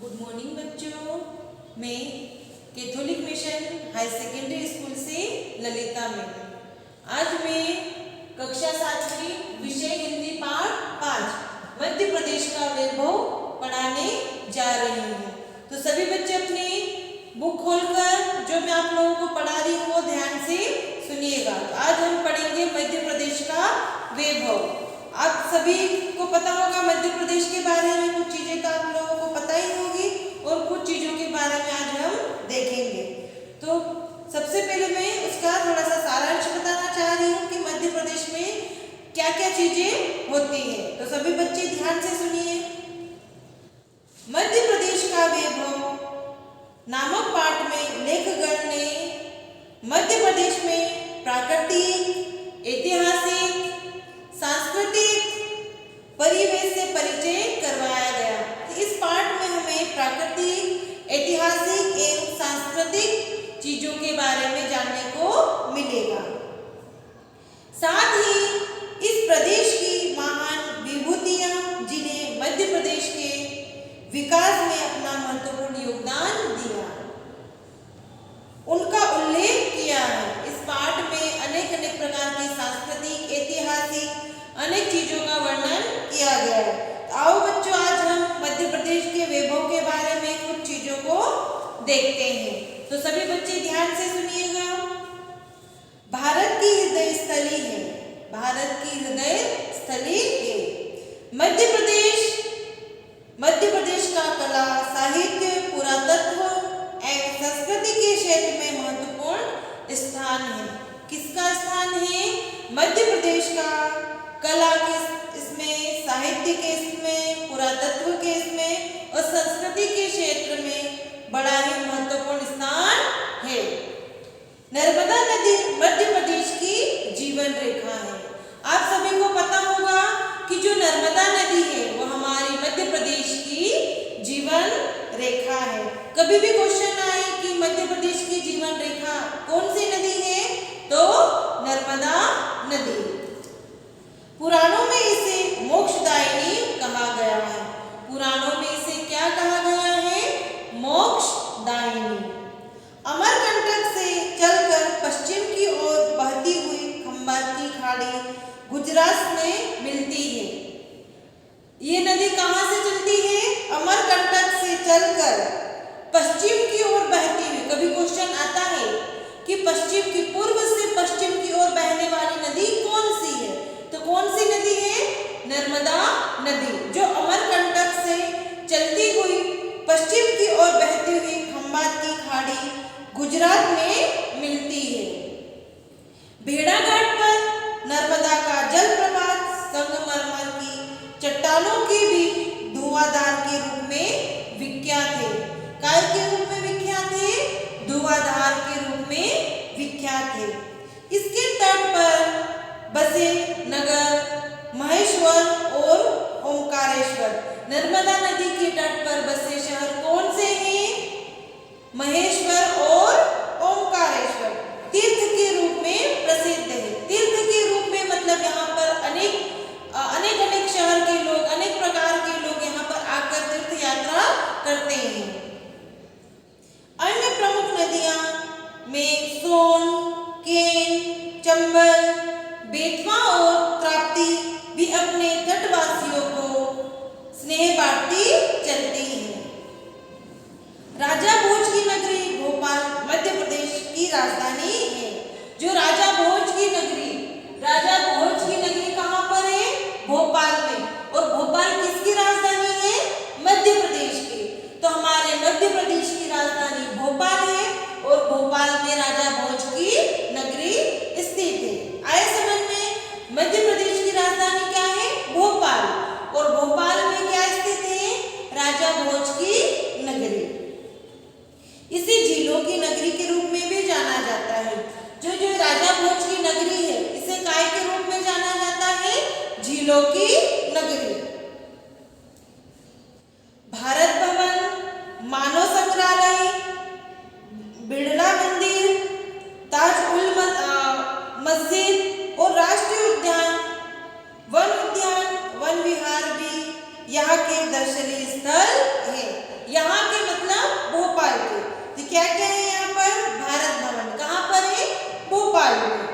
Good morning बच्चों। मैं Catholic mission high secondary school से ललिता में आज मैं कक्षा 7वीं विषय हिंदी पाठ 5 मध्य प्रदेश का वैभव पढ़ाने जा रही हूँ। तो सभी बच्चे अपनी बुक खोलकर जो मैं आप लोगों को पढ़ा रही हूँ वो ध्यान से सुनिएगा। तो आज हम पढ़ेंगे मध्य प्रदेश का वैभव। आप सभी को पता होगा मध्य प्रदेश के बारे में, कुछ चीजें तो आप लोगों को पता ही होगी और कुछ चीजों के बारे में आज हम देखेंगे। तो सबसे पहले मैं उसका थोड़ा सा सारांश बताना चाह रही हूँ कि मध्य प्रदेश में क्या क्या चीजें होती है। तो सभी बच्चे ध्यान से सुनिए। मध्य प्रदेश का वैभव नामक पाठ में लेखकगण ने मध्य प्रदेश में प्राकृतिक, ऐतिहासिक, सांस्कृतिक परिवेश से परिचय करवाया गया। इस पाठ में हमें प्राकृतिक, ऐतिहासिक एवं सांस्कृतिक चीजों के बारे में जानने को मिलेगा। साथ ही इस प्रदेश की महान विभूतियां जिन्हें मध्य प्रदेश के विकास में अपना महत्वपूर्ण योगदान दिया, उनका उल्लेख किया है। इस पाठ में अनेक अनेक प्रकार की सांस्कृतिक, ऐतिहासिक अनेक चीजों का वर्णन किया गया है। तो आओ बच्चों, आज हम मध्य प्रदेश के वैभव के बारे में कुछ चीजों को देखते हैं। तो सभी बच्चे ध्यान से सुनिएगा। भारत की हृदय स्थली है, भारत की हृदय स्थली है मध्य प्रदेश का कला, साहित्य, पुरातत्व एवं संस्कृति के क्षेत्र में महत्वपूर्ण स्थान है। किसका स्थान है? मध्य प्रदेश का कला के इसमें, साहित्य के इसमें, पुरातत्व के इसमें और संस्कृति के क्षेत्र में बड़ा ही महत्वपूर्ण स्थान है। नर्मदा नदी मध्य प्रदेश की जीवन रेखा है। आप सभी को पता होगा कि जो नर्मदा नदी है वो हमारी मध्य प्रदेश की जीवन रेखा है। कभी भी क्वेश्चन आए कि मध्य प्रदेश की जीवन रेखा कौन सी नदी है, तो नर्मदा नदी। पुराणों में इसे मोक्षदायिनी कहा गया है। पुराणों में इसे क्या कहा गया है? मोक्षदायिनी। अमरकंटक से चलकर पश्चिम की ओर बहती हुई खंबात की खाड़ी गुजरात में मिलती है। ये नदी कहाँ से चलती है? अमरकंटक से चलकर पश्चिम की ओर बहती हुई। कभी क्वेश्चन आता है कि पश्चिम की, पूर्व से पश्चिम की ओर बहने वाली नदी कौन सी है? तो कौन सी नदी है? नर्मदा नदी, जो अमरकंटक से चलती हुई पश्चिम की ओर बहती हुई खंबात की खाड़ी गुजरात में मिलती है। भेड़ाघाट पर नर्मदा का जलप्रपात संगमरमर की चट्टानों के बीच धुआंधार के रूप में विख्यात है। काय के रूप में विख्यात है? धुआंधार के रूप में विख्यात है। इसके तट पर बसे नगर महेश्वर और ओंकारेश्वर। नर्मदा नदी के तट पर बसे शहर कौन से हैं? महेश्वर और ओंकारेश्वर। तीर्थ के रूप में प्रसिद्ध है। तीर्थ के रूप में मतलब यहाँ पर अनेक शहर के लोग, अनेक प्रकार के लोग यहाँ पर आकर तीर्थ यात्रा करते हैं। अन्य प्रमुख नदियां में सोन, केन, चंबल, बेतवा और ताप्ती भी अपने तटवासियों को स्नेह बांटती चलती हैं। राजा भोज की नगरी भोपाल मध्य प्रदेश की राजधानी है। जो राजा भोज की नगरी कहाँ पर है? भोपाल में। और भोपाल किसकी राजधानी है? मध्य प्रदेश की। तो हमारे मध्य प्रदेश की राजधानी भोपाल है और भोपाल में राजा भोज की नगरी स्थित है। आए समझ में? मध्य प्रदेश की राजधानी क्या है? भोपाल। और भोपाल में क्या स्थित है? राजा भोज की नगरी। इसे झीलों की नगरी के रूप में भी जाना जाता है। जो राजा भोज की नगरी है, इसे काय के रूप में जाना जाता है? झीलों की नगरी। भारत भवन, मानव संग्रहालय, बिड़ला मंदिर, ताज उल मस्जिद और राष्ट्रीय उद्यान, वन विहार भी यहाँ के दर्शनीय स्थल है। यहाँ क्या क्या है यहाँ पर? भारत भवन कहाँ पर है? भोपाल में।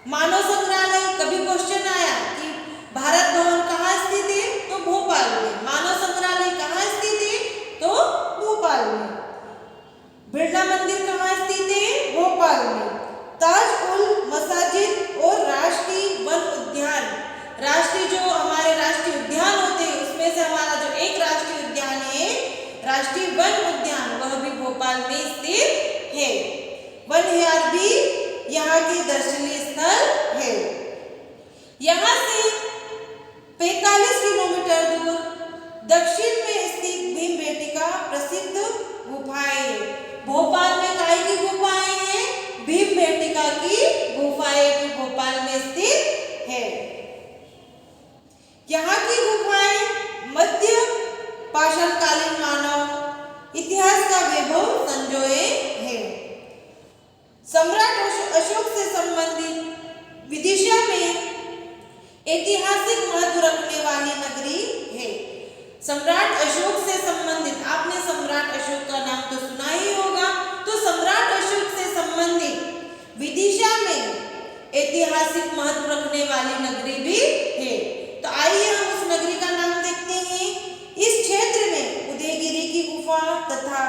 मानव संग्रहालय, कभी क्वेश्चन आया कि भारत भवन कहाँ स्थित है? तो भोपाल में। मानव संग्रहालय कहाँ स्थित है? तो भोपाल में। बिरला मंदिर कहाँ स्थित है? भोपाल में। ताज उल मसाजिद और राष्ट्रीय वन उद्यान, राष्ट्रीय जो हमारे राष्ट्रीय उद्यान होते हैं उसमें से हमारा जो एक राष्ट्रीय उद्यान है राष्ट्रीय वन उद्यान, वह भी भोपाल में स्थित है। वन विहार भी यहाँ के दर्शनीय स्थल है। यहाँ से 45 किलोमीटर दूर दक्षिण में स्थित भीमबेटका प्रसिद्ध गुफाएं। भोपाल में काय की गुफाएं हैं? भीमबेटका की गुफाएं भी भोपाल में स्थित है। यहाँ की गुफाएं मध्य पाषाणकालीन मानव इतिहास का वैभव संजोए हैं। सम्राट अशोक से संबंधित विदिशा में ऐतिहासिक महत्व रखने वाली नगरी है। सम्राट अशोक से संबंधित, आपने सम्राट अशोक का नाम तो सुना ही होगा, तो सम्राट अशोक से संबंधित विदिशा में ऐतिहासिक महत्व रखने वाली नगरी भी है। तो आइए हम उस नगरी का नाम देखते हैं। इस क्षेत्र में उदयगिरी की गुफा तथा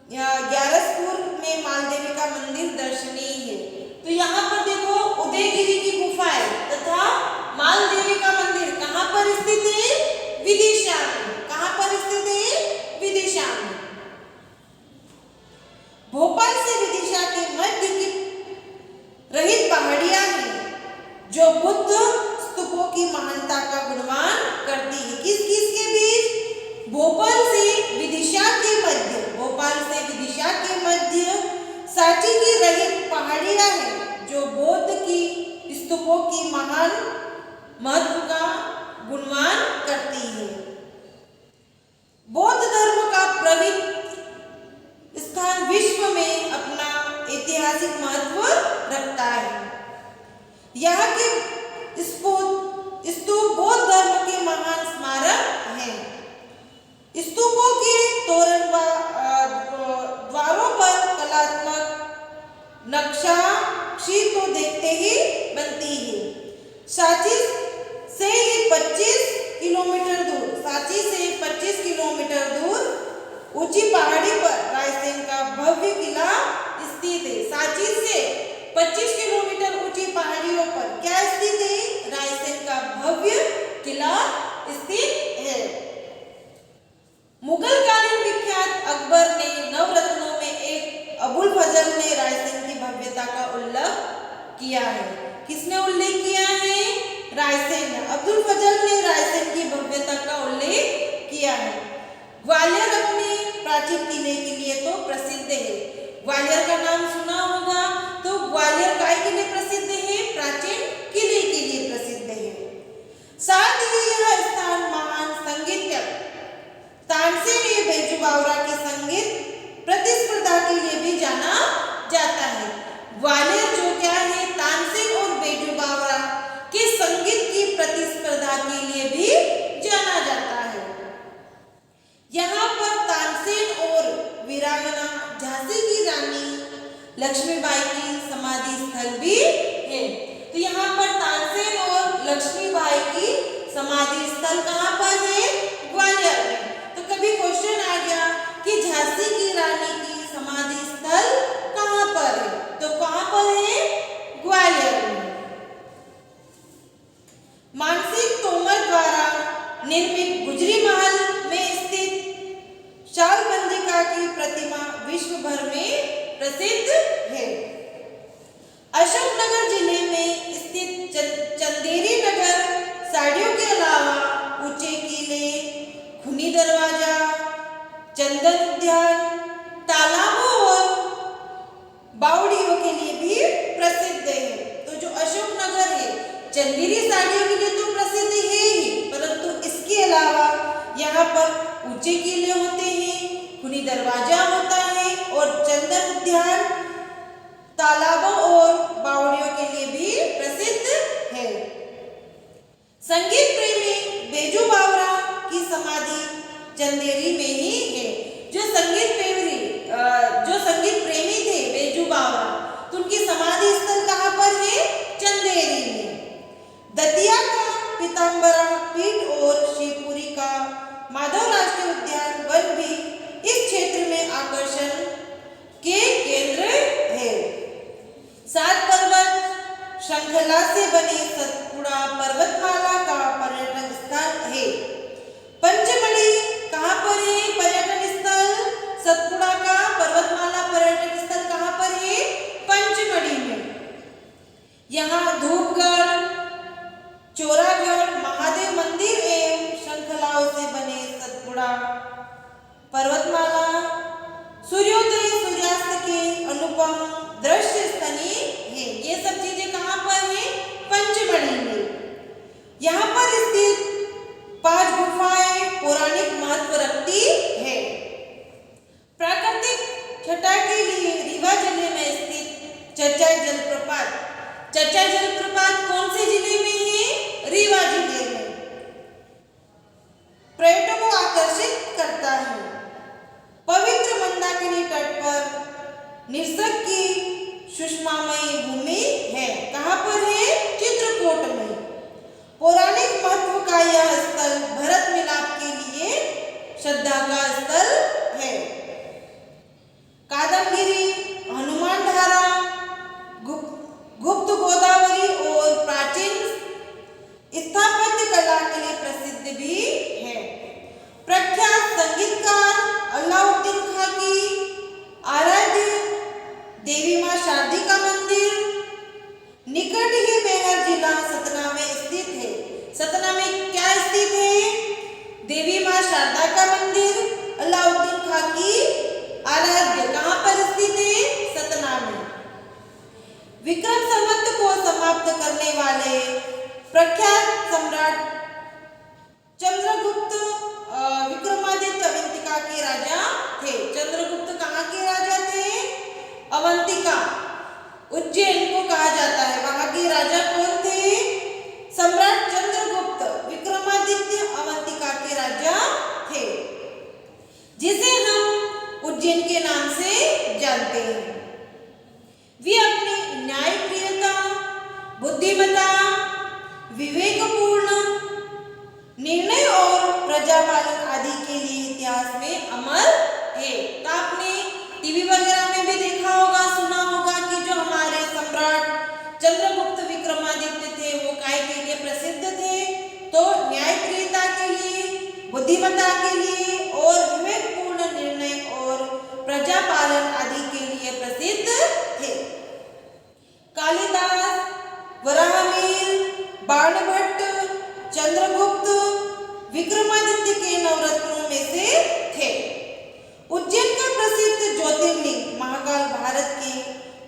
ग्यारसपुर में मालदेवी का मंदिर दर्शनीय है। तो यहाँ पर देखो उदयगिरी की गुफाएं तथा मालदेवी का मंदिर कहाँ पर स्थित है? विदिशा में। कहाँ पर स्थित है? विदिशा में। भोपाल से विदिशा के मध्य की रहित पहाड़ियां हैं जो बुद्ध स्तूपों की महानता का गुणगान करती है। किस किस के बीच? भोपाल से विदिशा के मध्य, भोपाल से विदिशा के मध्य साथी की रहित पहाड़ियां हैं जो बौद्ध की स्तूपों की महान महत्व का गुणगान करती है। बौद्ध धर्म का पवित्र स्थान विश्व में अपना ऐतिहासिक महत्व रखता है। यहाँ के स्तूप बौद्ध धर्म के महान स्मारक हैं। स्तूपों के तोरण द्वारों पर कलात्मक नक्काशी तो देखते ही बनती है। सांची से 25 किलोमीटर दूर, सांची से 25 किलोमीटर दूर ऊंची पहाड़ी पर रायसेन का भव्य किला स्थित है। सांची से 25 किलोमीटर ऊंची पहाड़ियों पर क्या स्थित है? रायसेन का भव्य किला स्थित है। मुगल कालीन विख्यात अकबर ने नवरत्नों में एक अबुल फजल ने रायसेन की भव्यता का उल्लेख किया है। किसने उल्लेख किया है? रायसेन ने। अब्दुल फजल ने रायसेन की भव्यता का उल्लेख किया है। ग्वालियर अपने प्राचीन किले के लिए तो प्रसिद्ध है। ग्वालियर का नाम सुना होगा, तो ग्वालियर काय के लिए प्रसिद्ध है? प्राचीन किले के लिए प्रसिद्ध है। साथ ही यह स्थान महान संगीतज्ञ तानसेन बैजू बावरा की संगीत प्रतिस्पर्धा के लिए भी जाना जाता है। ग्वालियर जो क्या है? तानसेन और बैजू बावरा के संगीत की प्रतिस्पर्धा के लिए भी जाना जाता है। यहाँ पर तानसेन और वीरांगना झांसी की रानी लक्ष्मीबाई की समाधि स्थल भी है। तो यहाँ पर तानसेन और लक्ष्मीबाई की समाधि स्थल कहाँ पर है? ग्वालियर में। तो कभी क्वेश्चन आ गया कि झांसी की रानी की समाधि स्थल कहाँ पर है? तो कहाँ पर है? ग्वालियर में। मानसिंह तोमर द्वारा निर्मित गुजरी महल में स्थित शालबंदिका की प्रतिमा विश्व भर में प्रसिद्ध है। अशोकनगर जिले में स्थित चंदेरी नगर साड़ियों के अलावा ऊंचे किले, खूनी दरवाजा, चंदन उद्यान, तालाबों और बावड़ियों के लिए भी प्रसिद्ध है। तो जो अशोकनगर है चंदेरी साड़ियों के लिए तो प्रसिद्ध है ही, परंतु इसके अलावा यहाँ पर ऊंचे किले होते हैं, खूनी दरवाजा होता है और चंदन उद्यान तालाबों और बावड़ियों के लिए भी प्रसिद्ध है। संगीत प्रेमी बैजू बावरा की समाधि चंदेरी में ही है। जो संगीत प्रेमी पर्वतमाला, सूर्योदय सूर्यास्त के अनुपम दृश्य स्थलीय है। ये सब चीजें कहाँ पर है? पंचमढ़ी में। यहाँ पर स्थित 5 गुफाएं पौराणिक महत्व रखती है। प्राकृतिक छटा के लिए रीवा जिले में स्थित चचाई जलप्रपात। चचाई जलप्रपात कौन से जिले में है? रीवा जिले में। पर्यटकों को आकर्षित करता है। पवित्र मंदाकिनी तट पर निसर्ग की सुषमामयी भूमि है। कहाँ पर है? चित्रकूट में। पौराणिक महत्व का यह स्थल भरत मिलाप के लिए श्रद्धा का स्थल है। कादम्बिरी, हनुमान धारा, गुप्त गोदावरी और प्राचीन स्थापत्य कला के लिए प्रसिद्ध भी है। प्रख्यात संगीतकार अलाउद्दीन खाकी, आराध्य देवी मां शारदी का मंदिर निकट ही मैहर जिला सतना में स्थित है। सतना में क्या स्थित है? देवी मां शारदा का मंदिर, अलाउद्दीन खाकी आराध्य कहाँ पर स्थित है? सतना में। विक्रम संवत को समाप्त करने वाले प्रख्यात सम्राट चंद्रगुप्त विक्रमादित्य अवंतिका के राजा थे। चंद्रगुप्त कहाँ के राजा थे? अवंतिका, उज्जैन को कहा जाता है। वहां के राजा कौन थे? सम्राट चंद्रगुप्त विक्रमादित्य अवंतिका के राजा थे, जिसे हम उज्जैन के नाम से जानते हैं। वे अपनी न्यायप्रियता, बुद्धिमत्ता, विवेकपूर्ण निर्णय और प्रजापालन आदि के लिए इतिहास में अमर है। तो आपने टीवी वगैरह में भी देखा होगा, सुना होगा कि जो हमारे सम्राट चंद्रगुप्त विक्रमादित्य थे वो काय के लिए प्रसिद्ध थे? तो न्यायप्रियता के लिए, बुद्धिमत्ता के लिए और विवेकपूर्ण निर्णय और प्रजापालन आदि के लिए प्रसिद्ध थे। कालिदास, वराहमिहिर, बाणभट्ट, चंद्रगुप्त विक्रमादित्य के नवरत्नों में से थे। उज्जैन का प्रसिद्ध ज्योतिर्लिंग महाकाल भारत के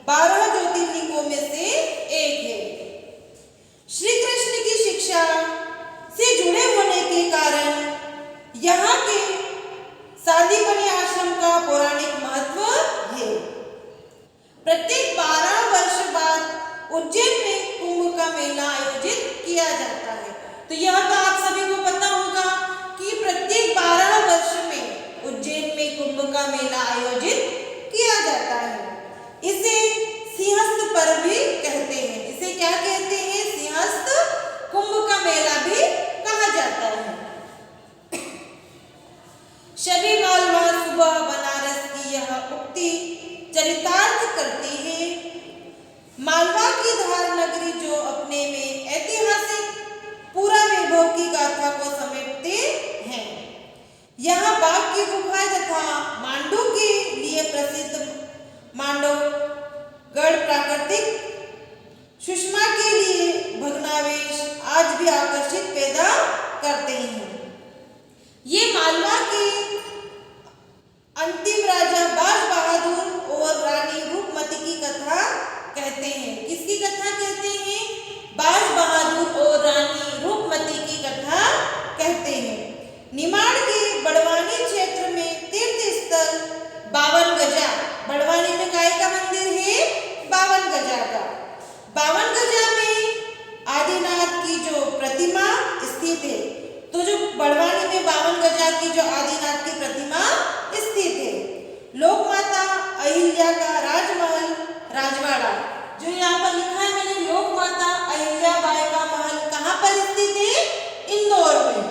12 ज्योतिर्लिंगों में से एक है। श्री कृष्ण की शिक्षा से जुड़े होने के कारण यहाँ के सांदीपनि आश्रम का पौराणिक महत्व है। प्रत्येक 12 वर्ष बाद उज्जैन में कुंभ का मेला आयोजित किया जाता है। तो यह तो आप सभी को पता होगा कि प्रत्येक 12 वर्ष में उज्जैन में कुंभ का मेला आयोजित किया जाता है। इसे सिंहस्थ पर्व भी कहते हैं। इसे क्या कहते हैं? सिंहस्थ कुंभ का मेला भी कहा जाता है। शबी मालवा सुबह बनारस की यह उक्ति चरितार्थ करती है। मालवा की धार नगरी जो अपने में ऐतिहासिक पूरा वैभव की गाथा को समेटते हैं। यहाँ बाघ की गुफाएं तथा मांडू के लिए प्रसिद्ध मांडवगढ़ प्राकृतिक सुषमा के लिए भग्नावशेष आज भी आकर्षित पैदा करते हैं। ये मालवा के अंतिम राजा बाज बहादुर और रानी रूपमती की कथा कहते हैं। किसकी कथा कहते हैं? बाज बहादुर और रानी रूपमती की कथा कहते हैं। निमाड़ के बड़वानी क्षेत्र में तीर्थ स्थल 52 गजा, बड़वानी में काय का मंदिर है? 52 गजा का। 52 गजा में आदिनाथ की जो प्रतिमा स्थित है। तो जो बड़वानी में 52 गजा की जो आदिनाथ की प्रतिमा स्थित है। लोक माता अहिल्या का राजमहल राजवाड़ा, जो यहाँ पर लिखा है मैंने, लोक माता अहिल्याबाई का महल कहाँ पर स्थित है? इंदौर में।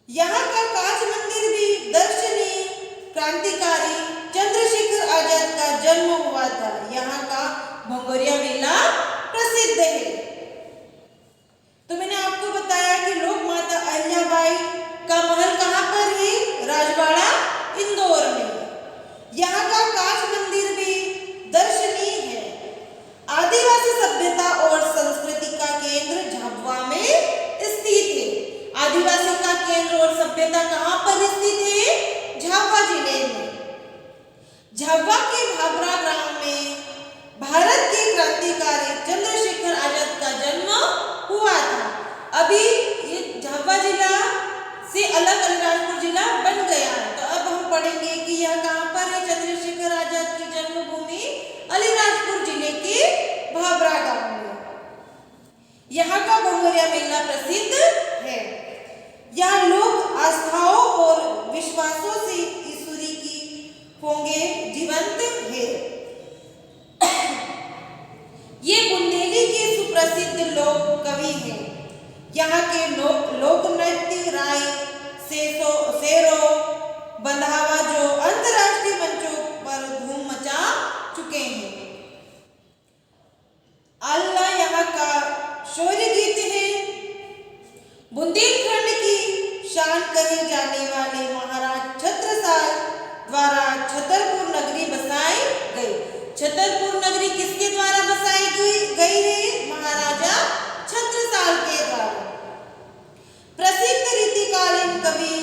यहाँ का काच मंदिर भी दर्शनीय क्रांतिकारी चंद्रशेखर आजाद का जन्म हुआ था। यहाँ का भंगोरिया मेला प्रसिद्ध है। तो मैंने आपको बताया कि लोक माता अहिल्याबाई का महल कहाँ पर है? राजवाड़ा इंदौर में। यहाँ का काच मंदिर भी दर्शनीय है। आदिवासी सभ्यता और संस्कृति का केंद्र झाबुआ में स्थित है। आदिवासी का केंद्र और सभ्यता कहाँ पर झाबुआ के भाभरा ग्राम में भारत के क्रांतिकारी चंद्रशेखर आजाद का जन्म हुआ था। अभी ये झाबुआ जिला से अलग अलीराजपुर जिला बन गया है। तो अब हम पढ़ेंगे कि यह कहाँ पर है। चंद्रशेखर आजाद की जन्मभूमि अलीराजपुर जिले के भाभरा गांव में। यहाँ का भंगोरिया मेला प्रसिद्ध है। यहाँ लोग आस्थाओं और विश्वासों से ईश्वरी की पोंगे जीवंत है। ये बुंदेली के सुप्रसिद्ध लोक कवि हैं। यहाँ के लोक नृत्य राय शेरो बंधावा जो अंतर्राष्ट्रीय मंचों पर धूम मचा चुके हैं। अल्लाह यहाँ का शौर्य गीत है। बुंदेलखंड की शान कहे जाने वाले महाराज छत्रसाल द्वारा छतरपुर नगरी बसाई गई। छतरपुर नगरी किसके द्वारा बसाई गई है? महाराजा छत्रसाल के द्वारा। प्रसिद्ध रीतिकालीन कवि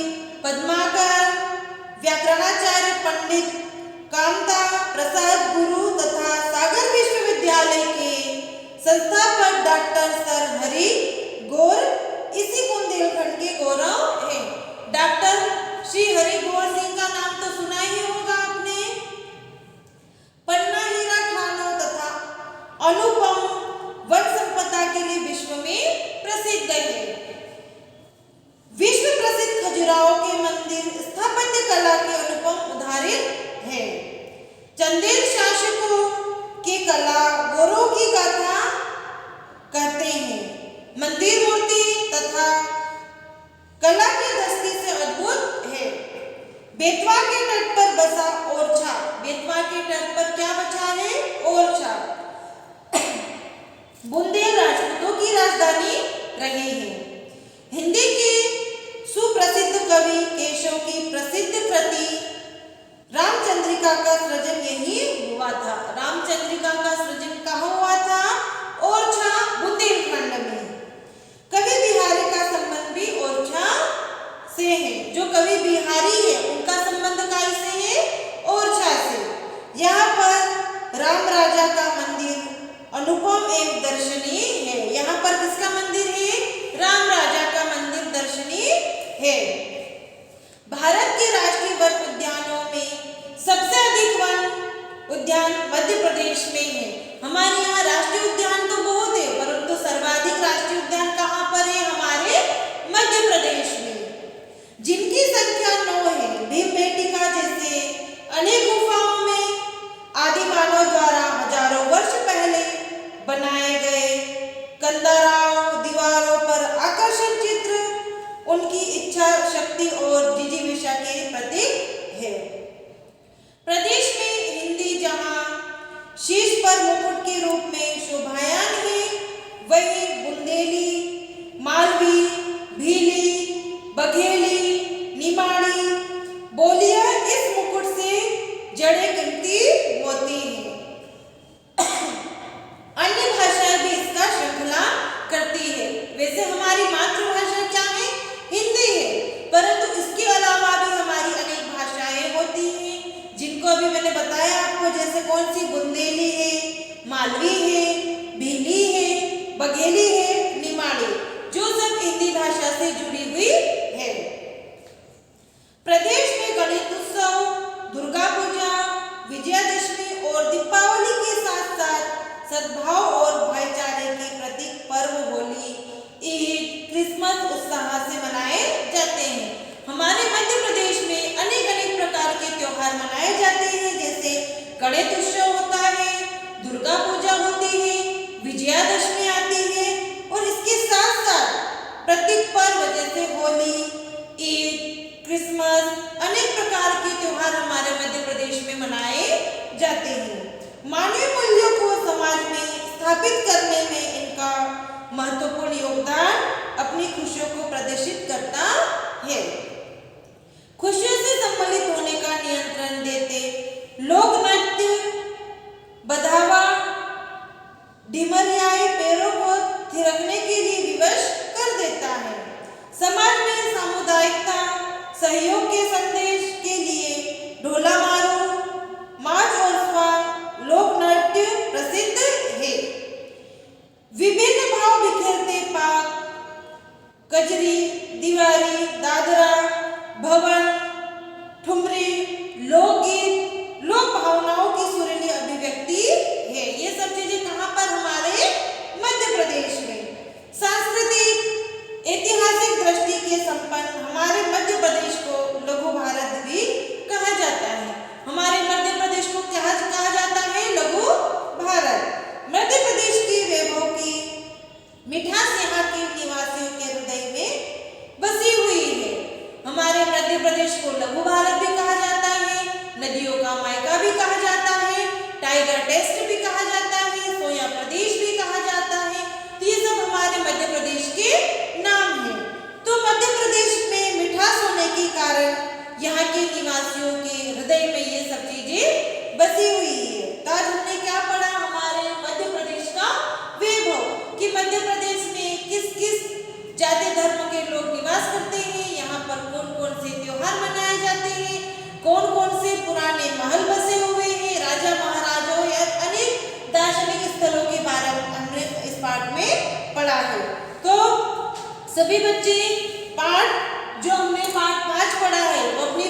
पद्माकर, व्याकरणाचार्य पंडित कामता प्रसाद गुरु तथा सागर विश्वविद्यालय के संस्थापक डॉक्टर सर हरि गौर इसी बुंदेलखंड के गौरव है। डॉक्टर श्री हरि गौर सिंह का नाम तो सुना ही होगा आपने। पन्ना हीरा खानों तथा अनुपम वन संपदा के लिए विश्व में प्रसिद्ध है। विश्व प्रसिद्ध खजुराहो के मंदिर स्थापत्य कला के अनुपम उदाहरण है। चंदेल शासकों के कला गौरव की गाथा कहते हैं। मंदिर मूर्ति तथा कला की दृष्टि से अद्भुत है। बेतवा के तट पर बसा ओरछा। बेतवा के तट पर क्या बचा है? ओरछा। बुंदेल राजपूतों की राजधानी रही है। हिंदी के सुप्रसिद्ध कवि केशव की प्रसिद्ध कृति रामचंद्रिका का सृजन यही हुआ था। रामचंद्रिका का सृजन कहाँ हुआ था? ओरछा बुंदेलखंड में। कवि बिहारी का संबंध भी ओरछा से है। जो कवि बिहारी है उनका संबंध कैसे है? ओरछा से। यहाँ पर राम राजा का मंदिर अनुपम एवं दर्शनीय है। यहाँ पर किसका मंदिर है? राम राजा का मंदिर दर्शनीय है। भारत के राष्ट्रीय वन उद्यानों में सबसे अधिक वन उद्यान मध्य प्रदेश में है। हमारे यहाँ राष्ट्रीय उद्यान तो बहुत है, परंतु सर्वाधिक राष्ट्रीय उद्यान कहाँ पर है? हमारे मध्य प्रदेश में, जिनकी संख्या 9 है। भीमबेटका जैसे अनेक गुफाओं में आदि मानव द्वारा हजारों वर्ष पहले बनाए गए कंदराओं दीवारों पर आकर्षक चित्र उनकी इच्छा शक्ति और जिजीविषा के प्रतीक है। प्रदेश में हिंदी जहाँ शीर्ष पर मुकुट के रूप में शोभायान है, वहीं बुंदेली, मालवी, भीली, बघेली, निमाड़ी बोलियां इस मुकुट से जड़े गिनती होती हैं। अन्य भाषाएं भी इसका श्रृंखला करती है। वैसे हमारी मातृभाषा क्या है? हिंदी है, परंतु इसके अलावा भी हमारी अनेक भाषाएं होती हैं, जिनको अभी मैंने बताया आपको, जैसे कौन सी? बुंदेली है, मालवी है, भीली है, बघेली है, निमाड़ी, जो सब हिंदी भाषा से जुड़ी हुई है। प्रदेश में गणेश उत्सव, दुर्गा पूजा, विजयादशमी और दीपावली के साथ साथ सद्भाव और भाईचारे के प्रतीक पर्व होली, ईद, क्रिसमस उत्साह से मनाए जाते हैं। हमारे मध्य प्रदेश में अनेक प्रकार के त्योहार मनाए जाते हैं, जैसे गणेश उत्सव होता है, दुर्गा पूजा होती है, विजयादशमी आती है, और इसके साथ साथ प्रतीक पर्व जैसे होली, ईद, क्रिसमस, अनेक प्रकार के त्योहार हमारे मध्य प्रदेश में मनाए जाते हैं। मानवीय मूल्यों को समाज में स्थापित करने में इनका महत्वपूर्ण योगदान अपनी खुशियों को प्रदर्शित करता है। खुशियों से सम्मिलित होने का नियंत्रण देते लोक नृत्य, बधावा, ढिमरियाई पैरों को थिरकने के लिए विवश कर देता है। समाज में सामुदायिकता, सहयोग के संदेश के लिए ढोला मारो, मार दीवारी, दादरा, भवन, ठुमरी, लोकगीत, लोक भावनाओं की सुरीली अभिव्यक्ति है। ये सब चीजें कहाँ पर? हमारे मध्य प्रदेश में। सांस्कृतिक ऐतिहासिक दृष्टि के संपन्न हमारे मध्य प्रदेश को लघु भारत भी कहा जाता है। हमारे मध्य प्रदेश को क्या कहा जाता है? लघु भारत। मध्य प्रदेश की वैभव की मिठास यहाँ के निवासियों के हृदय में बसी हुई है। हमारे मध्य प्रदेश को लघु भारत भी कहा जाता है, नदियों का मायका भी कहा जाता है, टाइगर टेस्ट भी कहा जाता है, सोया प्रदेश भी कहा जाता है। तो ये सब हमारे मध्य प्रदेश के नाम हैं। तो मध्य प्रदेश में मिठास होने के कारण यहाँ के निवासियों के हृदय में ये सब चीजें बसी हुई है। तो आज हमने क्या पढ़ा? हमारे मध्य प्रदेश का वैभव कि मध्य प्रदेश में किस किस जाति धर्म के लोग निवास करते हैं, यहाँ पर कौन कौन से त्योहार मनाए जाते हैं, कौन कौन से पुराने महल बसे हुए हैं, राजा महाराजाओं या अनेक दार्शनिक स्थलों के बारे में हमने इस पाठ में पढ़ा है। तो सभी बच्चे पाठ जो हमने पाठ 5 पढ़ा है वो अपनी